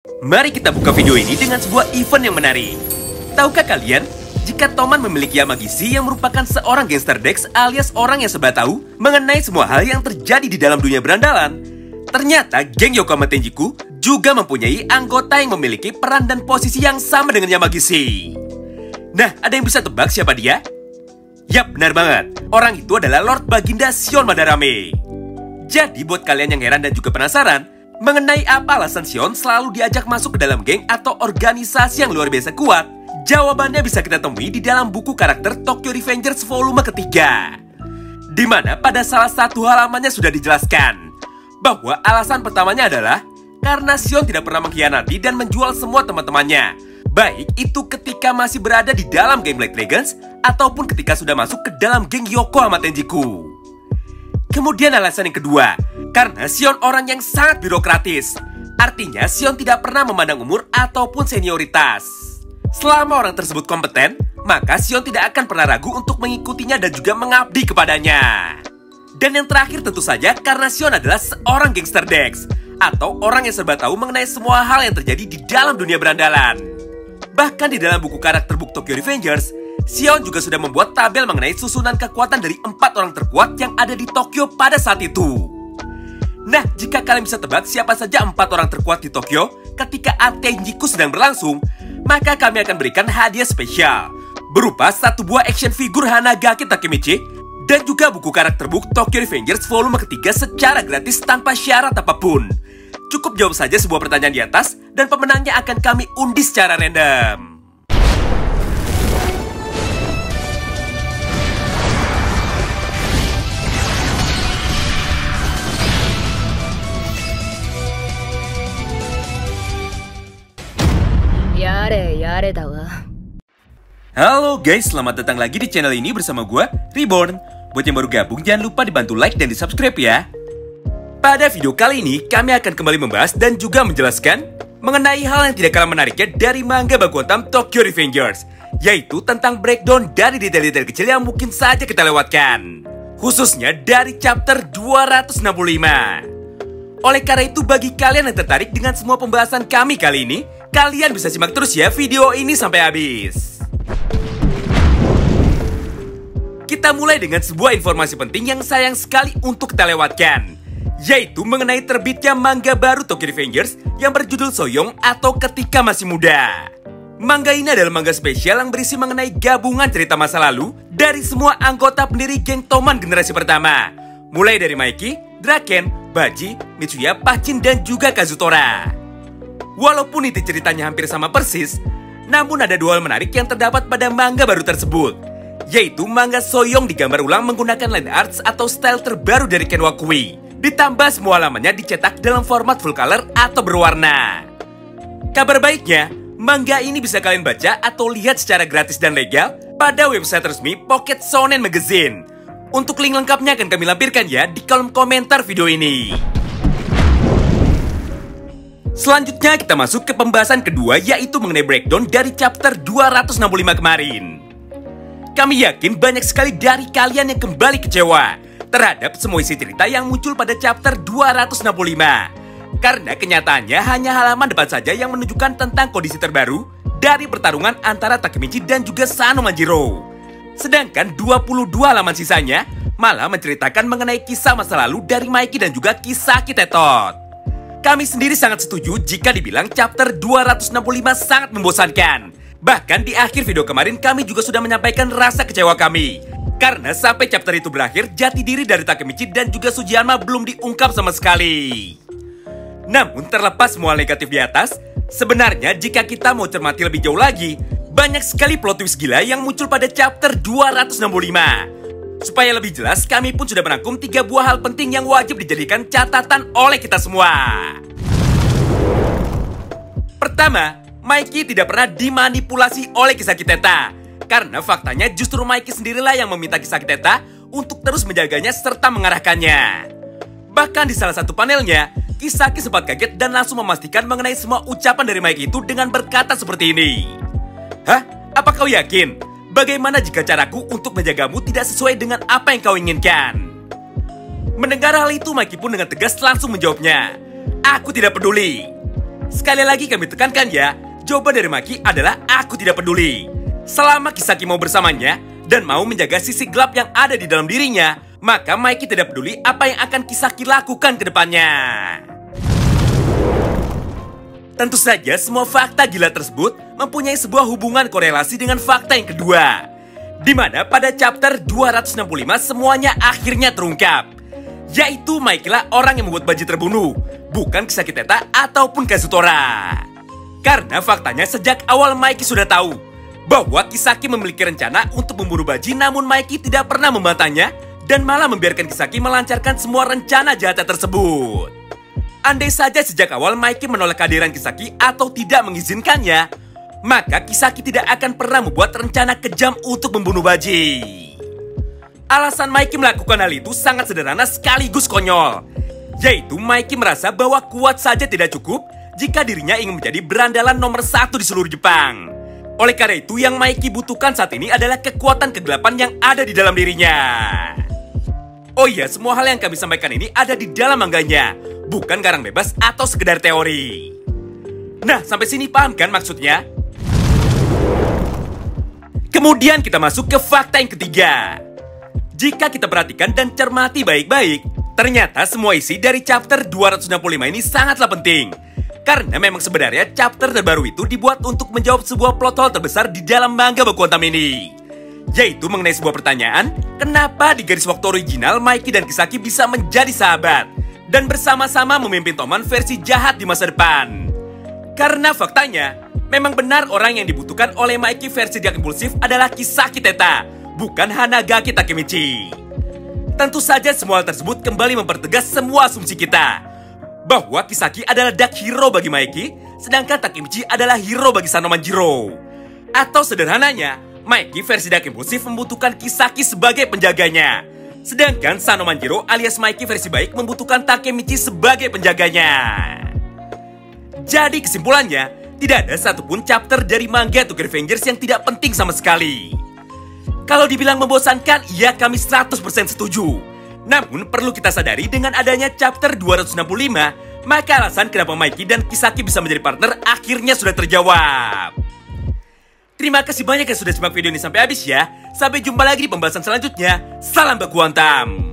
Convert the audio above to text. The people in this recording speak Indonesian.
Mari kita buka video ini dengan sebuah event yang menarik. Tahukah kalian, jika Toman memiliki Yamagishi yang merupakan seorang gangster Dex alias orang yang serba tahu mengenai semua hal yang terjadi di dalam dunia berandalan, ternyata geng Yokohama Tenjiku juga mempunyai anggota yang memiliki peran dan posisi yang sama dengan Yamagishi. Nah, ada yang bisa tebak siapa dia? Yap, benar banget. Orang itu adalah Lord Baginda Shion Madarame. Jadi buat kalian yang heran dan juga penasaran mengenai apa alasan Shion selalu diajak masuk ke dalam geng atau organisasi yang luar biasa kuat, jawabannya bisa kita temui di dalam buku karakter Tokyo Revengers volume ketiga. Di mana pada salah satu halamannya sudah dijelaskan bahwa alasan pertamanya adalah karena Shion tidak pernah mengkhianati dan menjual semua teman-temannya, baik itu ketika masih berada di dalam geng Black Dragons ataupun ketika sudah masuk ke dalam geng Yokohama Tenjiku. Kemudian alasan yang kedua, karena Shion orang yang sangat birokratis. Artinya Shion tidak pernah memandang umur ataupun senioritas. Selama orang tersebut kompeten, maka Shion tidak akan pernah ragu untuk mengikutinya dan juga mengabdi kepadanya. Dan yang terakhir tentu saja karena Shion adalah seorang gangster Dex atau orang yang serba tahu mengenai semua hal yang terjadi di dalam dunia berandalan. Bahkan di dalam buku karakter book Tokyo Revengers, Shion juga sudah membuat tabel mengenai susunan kekuatan dari 4 orang terkuat yang ada di Tokyo pada saat itu. Nah, jika kalian bisa tebak siapa saja 4 orang terkuat di Tokyo ketika Atenjiku sedang berlangsung, maka kami akan berikan hadiah spesial berupa 1 buah action figure Hanagaki Takemichi dan juga buku karakter book Tokyo Revengers volume ketiga secara gratis tanpa syarat apapun. Cukup jawab saja sebuah pertanyaan di atas dan pemenangnya akan kami undi secara random. Yare tawa. Halo guys, selamat datang lagi di channel ini bersama gue, Reborn. Buat yang baru gabung, jangan lupa dibantu like dan di subscribe ya. Pada video kali ini, kami akan kembali membahas dan juga menjelaskan mengenai hal yang tidak kalah menariknya dari manga baku hantam Tokyo Revengers, yaitu tentang breakdown dari detail-detail kecil yang mungkin saja kita lewatkan, khususnya dari chapter 265. Oleh karena itu, bagi kalian yang tertarik dengan semua pembahasan kami kali ini, kalian bisa simak terus ya video ini sampai habis. Kita mulai dengan sebuah informasi penting yang sayang sekali untuk kita lewatkan, yaitu mengenai terbitnya manga baru Tokyo Revengers yang berjudul Soyong atau Ketika Masih Muda. Manga ini adalah manga spesial yang berisi mengenai gabungan cerita masa lalu dari semua anggota pendiri geng Toman generasi pertama, mulai dari Maiki, Draken, Baji, Mitsuya, Pachin, dan juga Kazutora. Walaupun inti ceritanya hampir sama persis, namun ada 2 hal menarik yang terdapat pada manga baru tersebut, yaitu manga Soyong digambar ulang menggunakan line arts atau style terbaru dari Ken Wakui, ditambah semua halamannya dicetak dalam format full color atau berwarna. Kabar baiknya, manga ini bisa kalian baca atau lihat secara gratis dan legal pada website resmi Pocket Shonen Magazine. Untuk link lengkapnya akan kami lampirkan ya di kolom komentar video ini. Selanjutnya kita masuk ke pembahasan kedua, yaitu mengenai breakdown dari chapter 265 kemarin. Kami yakin banyak sekali dari kalian yang kembali kecewa terhadap semua isi cerita yang muncul pada chapter 265. Karena kenyataannya hanya halaman depan saja yang menunjukkan tentang kondisi terbaru dari pertarungan antara Takemichi dan juga Sano Manjiro. Sedangkan 22 halaman sisanya malah menceritakan mengenai kisah masa lalu dari Maiki dan juga Kisaki Tetot. Kami sendiri sangat setuju jika dibilang chapter 265 sangat membosankan. Bahkan di akhir video kemarin kami juga sudah menyampaikan rasa kecewa kami, karena sampai chapter itu berakhir, jati diri dari Takemichi dan juga Sugiyama belum diungkap sama sekali. Namun terlepas semua negatif di atas, sebenarnya jika kita mau cermati lebih jauh lagi, banyak sekali plot twist gila yang muncul pada chapter 265. Supaya lebih jelas, kami pun sudah merangkum 3 buah hal penting yang wajib dijadikan catatan oleh kita semua. Pertama, Maiki tidak pernah dimanipulasi oleh Kisaki Teta, karena faktanya justru Maiki sendirilah yang meminta Kisaki Teta untuk terus menjaganya serta mengarahkannya. Bahkan di salah satu panelnya, Kisaki sempat kaget dan langsung memastikan mengenai semua ucapan dari Maiki itu dengan berkata seperti ini. Hah? Apa kau yakin? Bagaimana jika caraku untuk menjagamu tidak sesuai dengan apa yang kau inginkan? Mendengar hal itu, Maiki pun dengan tegas langsung menjawabnya, aku tidak peduli. Sekali lagi kami tekankan ya, jawaban dari Maki adalah aku tidak peduli. Selama Kisaki mau bersamanya dan mau menjaga sisi gelap yang ada di dalam dirinya, maka Maki tidak peduli apa yang akan Kisaki lakukan ke depannya. Tentu saja semua fakta gila tersebut mempunyai sebuah hubungan korelasi dengan fakta yang kedua, di mana pada chapter 265 semuanya akhirnya terungkap, yaitu Maiki lah orang yang membuat Baji terbunuh, bukan Kisaki Teta ataupun Kazutora. Karena faktanya sejak awal Maiki sudah tahu bahwa Kisaki memiliki rencana untuk membunuh Baji, namun Maiki tidak pernah membantahnya dan malah membiarkan Kisaki melancarkan semua rencana jahatnya tersebut. Andai saja sejak awal Maiki menolak kehadiran Kisaki atau tidak mengizinkannya, maka Kisaki tidak akan pernah membuat rencana kejam untuk membunuh Baji. Alasan Maiki melakukan hal itu sangat sederhana sekaligus konyol, yaitu Maiki merasa bahwa kuat saja tidak cukup jika dirinya ingin menjadi berandalan nomor 1 di seluruh Jepang. Oleh karena itu, yang Maiki butuhkan saat ini adalah kekuatan kegelapan yang ada di dalam dirinya. Oh iya, semua hal yang kami sampaikan ini ada di dalam mangganya, bukan garang bebas atau sekedar teori. Nah, sampai sini paham kan maksudnya? Kemudian kita masuk ke fakta yang ketiga. Jika kita perhatikan dan cermati baik-baik, ternyata semua isi dari chapter 265 ini sangatlah penting. Karena memang sebenarnya chapter terbaru itu dibuat untuk menjawab sebuah plot hole terbesar di dalam manga Baku Hantam ini, yaitu mengenai sebuah pertanyaan, kenapa di garis waktu original Maiki dan Kisaki bisa menjadi sahabat dan bersama-sama memimpin Toman versi jahat di masa depan. Karena faktanya, memang benar orang yang dibutuhkan oleh Maiki versi dia impulsif adalah Kisaki Teta, bukan Hanagaki Takemichi. Tentu saja semua hal tersebut kembali mempertegas semua asumsi kita, bahwa Kisaki adalah dark hero bagi Maiki, sedangkan Takemichi adalah hero bagi Sanomanjiro. Atau sederhananya, Maiki versi dark impulsif membutuhkan Kisaki sebagai penjaganya, sedangkan Sanomanjiro alias Maiki versi baik membutuhkan Takemichi sebagai penjaganya. Jadi kesimpulannya, tidak ada satupun chapter dari manga Tokyo Revengers yang tidak penting sama sekali. Kalau dibilang membosankan, ya kami 100% setuju. Namun perlu kita sadari dengan adanya chapter 265, maka alasan kenapa Maiki dan Kisaki bisa menjadi partner akhirnya sudah terjawab. Terima kasih banyak yang sudah simak video ini sampai habis ya. Sampai jumpa lagi di pembahasan selanjutnya. Salam Baku Hantam.